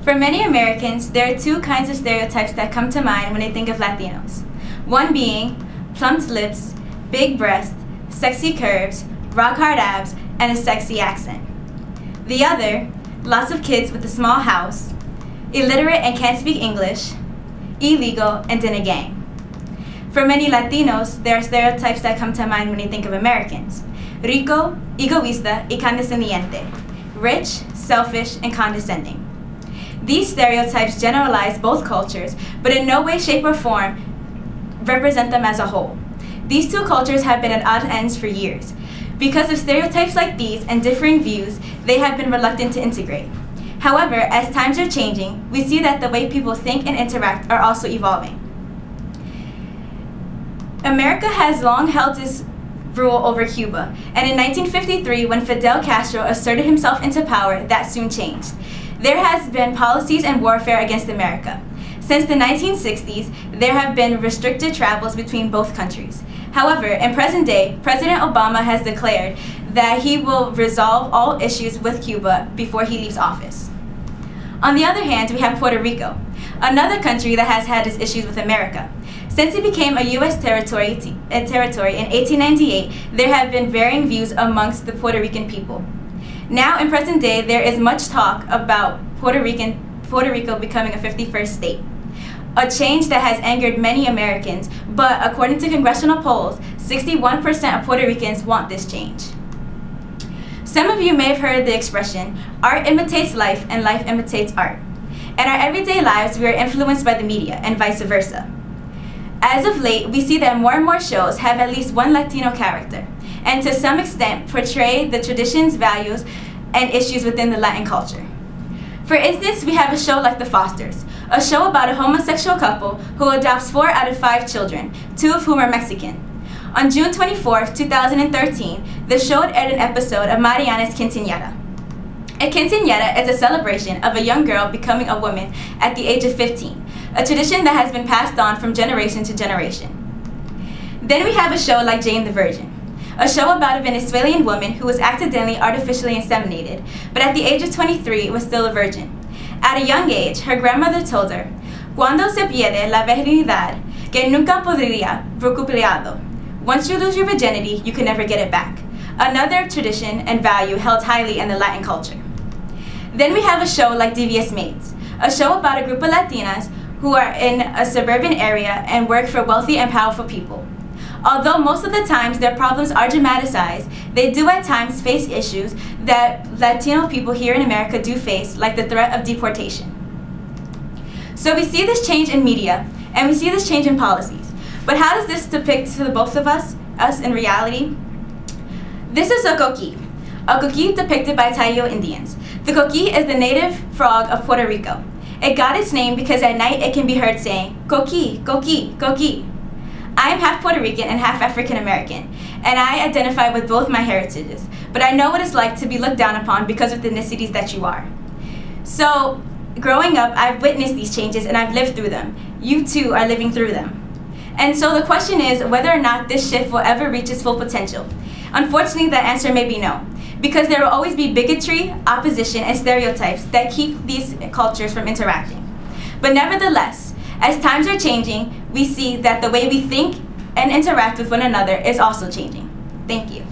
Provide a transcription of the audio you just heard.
For many Americans, there are two kinds of stereotypes that come to mind when they think of Latinos. One being plumped lips, big breasts, sexy curves, rock-hard abs, and a sexy accent. The other, lots of kids with a small house, illiterate and can't speak English, illegal, and in a gang. For many Latinos, there are stereotypes that come to mind when they think of Americans. Rico, egoísta, y condescendiente. Rich, selfish, and condescending. These stereotypes generalize both cultures, but in no way, shape, or form represent them as a whole. These two cultures have been at odd ends for years. Because of stereotypes like these and differing views, they have been reluctant to integrate. However, as times are changing, we see that the way people think and interact are also evolving. America has long held its rule over Cuba, and in 1953, when Fidel Castro asserted himself into power, that soon changed. There has been policies and warfare against America. Since the 1960s, there have been restricted travels between both countries. However, in present day, President Obama has declared that he will resolve all issues with Cuba before he leaves office. On the other hand, we have Puerto Rico, another country that has had its issues with America. Since it became a U.S. territory in 1898, there have been varying views amongst the Puerto Rican people. Now, in present day, there is much talk about Puerto Rico becoming a 51st state, a change that has angered many Americans, but according to congressional polls, 61% of Puerto Ricans want this change. Some of you may have heard the expression, art imitates life and life imitates art. In our everyday lives, we are influenced by the media and vice versa. As of late, we see that more and more shows have at least one Latino character, and to some extent portray the traditions, values, and issues within the Latin culture. For instance, we have a show like The Fosters, a show about a homosexual couple who adopts 4 out of 5 children, 2 of whom are Mexican. On June 24, 2013, the show aired an episode of Mariana's Quinceañera. A quinceañera is a celebration of a young girl becoming a woman at the age of 15, a tradition that has been passed on from generation to generation. Then we have a show like Jane the Virgin, a show about a Venezuelan woman who was accidentally artificially inseminated, but at the age of 23 was still a virgin. At a young age, her grandmother told her, "Cuando se pierde la virginidad, que nunca podría recuperarlo." Once you lose your virginity, you can never get it back. Another tradition and value held highly in the Latin culture. Then we have a show like Devious Maids, a show about a group of Latinas who are in a suburban area and work for wealthy and powerful people. Although most of the times their problems are dramatized, they do at times face issues that Latino people here in America do face, like the threat of deportation. So we see this change in media, and we see this change in policies. But how does this depict to the both of us in reality? This is a coqui depicted by Taino Indians. The coqui is the native frog of Puerto Rico. It got its name because at night it can be heard saying, "Coqui, coqui, coqui." I am half Puerto Rican and half African American, and I identify with both my heritages, but I know what it's like to be looked down upon because of the ethnicities that you are. So, growing up, I've witnessed these changes and I've lived through them. You too are living through them. And so the question is whether or not this shift will ever reach its full potential. Unfortunately, the answer may be no, because there will always be bigotry, opposition, and stereotypes that keep these cultures from interacting. But nevertheless, as times are changing, we see that the way we think and interact with one another is also changing. Thank you.